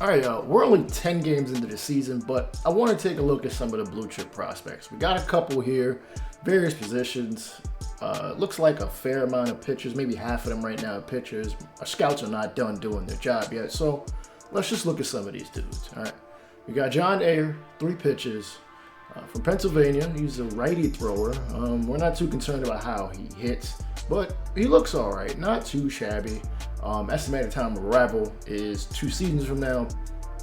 All right, we're only 10 games into the season, but I want to take a look at some of the blue chip prospects. We got a couple here, various positions. Looks like a fair amount of pitchers, maybe half of them right now are pitchers. Our scouts are not done doing their job yet, so let's just look at some of these dudes. All right, we got John Ayer, 3 pitches. From Pennsylvania, he's a righty thrower. We're not too concerned about how he hits, but he looks all right, not too shabby. Estimated time of arrival is 2 seasons from now.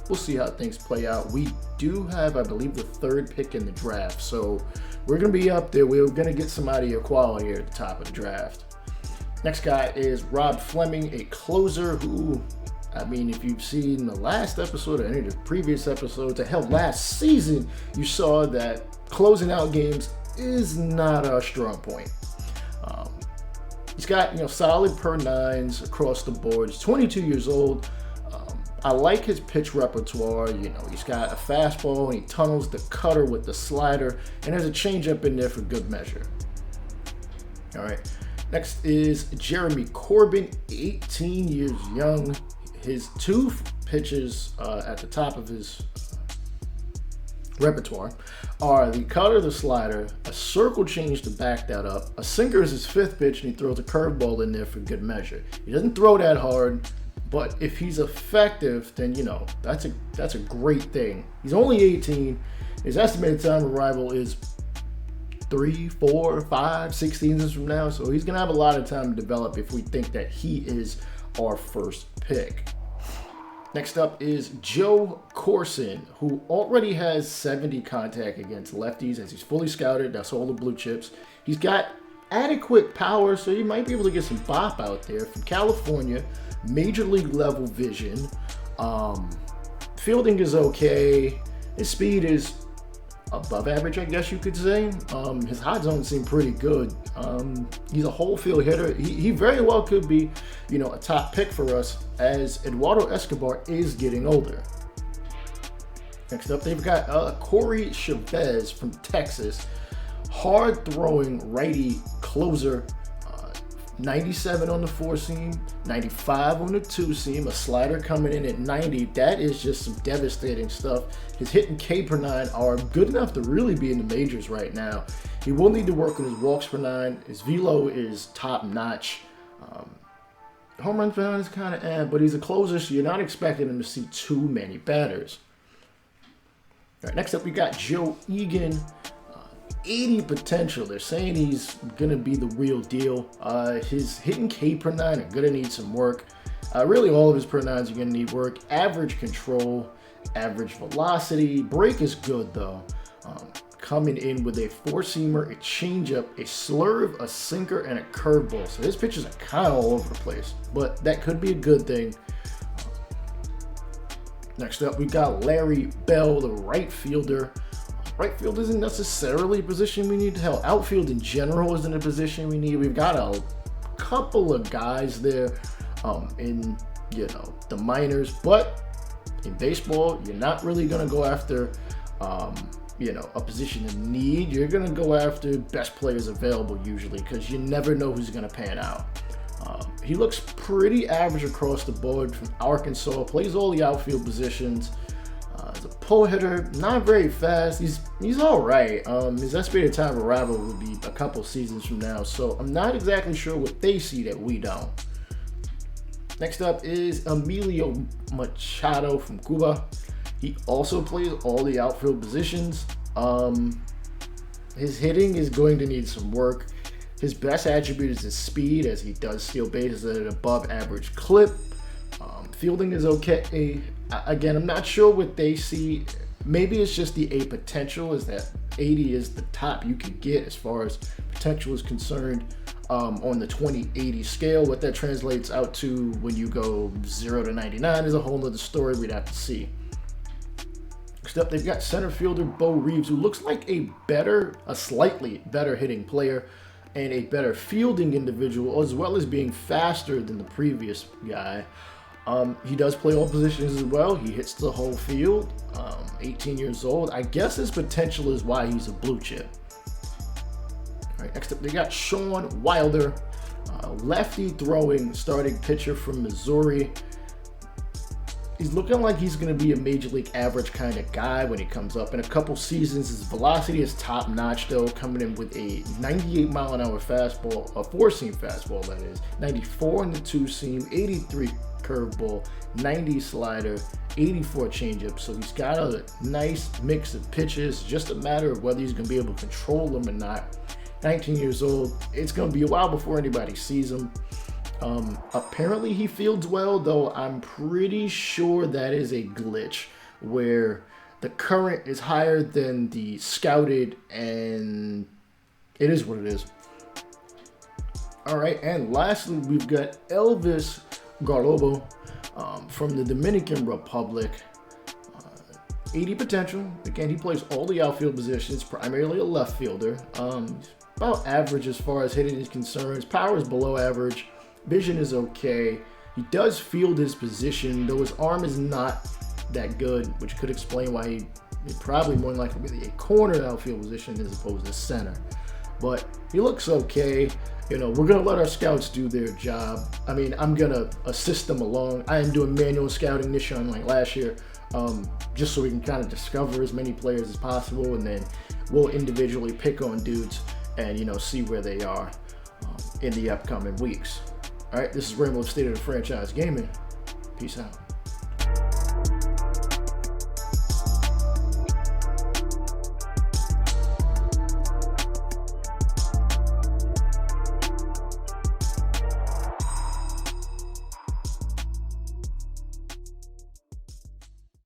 We'll see how things play out. We do have, I believe, the 3rd pick in the draft, so we're going to be up there. We're going to get somebody of quality here at the top of the draft. Next guy is Rob Fleming, a closer who, I mean, if you've seen the last episode or any of the previous episodes, or hell, last season, you saw that closing out games is not our strong point. He's got, solid per nines across the board. He's 22 years old. I like his pitch repertoire. He's got a fastball and he tunnels the cutter with the slider, and there's a changeup in there for good measure. All right. Next is Jeremy Corbin, 18 years young. His 2 pitches at the top of his repertoire are the cutter, the slider, a circle change to back that up. A sinker is his 5th pitch, and he throws a curveball in there for good measure. He doesn't throw that hard, but if he's effective, then that's a great thing. He's only 18. His estimated time of arrival is 3, 4, 5, 6 seasons from now, so he's gonna have a lot of time to develop if we think that he is our first pick. Next up is Joe Corson, who already has 70 contact against lefties as he's fully scouted. That's all the blue chips. He's got adequate power, so he might be able to get some bop out there. From California, major league level vision. Fielding is okay. His speed is above average, I guess you could say. His hot zones seem pretty good. He's a whole field hitter. He very well could be, a top pick for us as Eduardo Escobar is getting older. Next up, they've got Corey Chavez from Texas. Hard throwing righty closer. 97 on the 4-seam, 95 on the 2-seam, a slider coming in at 90. That is just some devastating stuff. His hit and K per 9 are good enough to really be in the majors right now. He will need to work on his walks per 9. His velo is top notch. Home run per 9 is kind of but he's a closer, so you're not expecting him to see too many batters. All right, next up we got Joe Egan. 80 potential. They're saying he's going to be the real deal. His hit and K per 9 are going to need some work. Really, all of his per 9s are going to need work. Average control, average velocity. Break is good, though. Coming in with a 4-seamer, a changeup, a slurve, a sinker, and a curveball. So his pitches are kind of all over the place, but that could be a good thing. Next up, we got Larry Bell, the right fielder. Right field isn't necessarily a position we need. Hell, outfield in general isn't a position we need. We've got a couple of guys there in, the minors. But in baseball, you're not really going to go after, a position in need. You're going to go after best players available usually because you never know who's going to pan out. He looks pretty average across the board from Arkansas. Plays all the outfield positions. He's a pull hitter, not very fast. He's all right. His estimated time of arrival will be a couple seasons from now, so I'm not exactly sure what they see that we don't. Next up is Emilio Machado from Cuba. He also plays all the outfield positions. His hitting is going to need some work. His best attribute is his speed, as he does steal bases at an above average clip. Fielding is okay. Again, I'm not sure what they see. Maybe it's just the A potential is that 80 is the top you can get as far as potential is concerned on the 20-80 scale. What that translates out to when you go 0 to 99 is a whole other story we'd have to see. Next up, they've got center fielder Bo Reeves, who looks like a slightly better hitting player and a better fielding individual, as well as being faster than the previous guy. He does play all positions as well. He hits the whole field. 18 years old. I guess his potential is why he's a blue chip. All right, next up, they got Sean Wilder, lefty throwing starting pitcher from Missouri. He's looking like he's going to be a major league average kind of guy when he comes up. In a couple seasons, his velocity is top notch though, coming in with a 98 mile an hour fastball, a 4-seam fastball that is, 94 in the 2-seam, 83 curveball, 90 slider, 84 changeup. So he's got a nice mix of pitches. Just a matter of whether he's going to be able to control them or not. 19 years old. It's going to be a while before anybody sees him. Apparently he fields well, though I'm pretty sure that is a glitch where the current is higher than the scouted, and it is what it is. All right, and lastly, we've got Elvis Garlobo from the Dominican Republic. 80 potential. Again, he plays all the outfield positions, primarily a left fielder. About average as far as hitting is concerned. His power is below average. Vision is okay. He does field his position, though his arm is not that good, which could explain why he probably more than likely be a corner outfield position as opposed to center. But he looks okay. You know, we're going to let our scouts do their job. I mean, I'm going to assist them along. I am doing manual scouting this year, unlike last year, just so we can kind of discover as many players as possible, and then we'll individually pick on dudes and, you know, see where they are in the upcoming weeks. All right, this is Rainbow State of the Franchise Gaming. Peace out.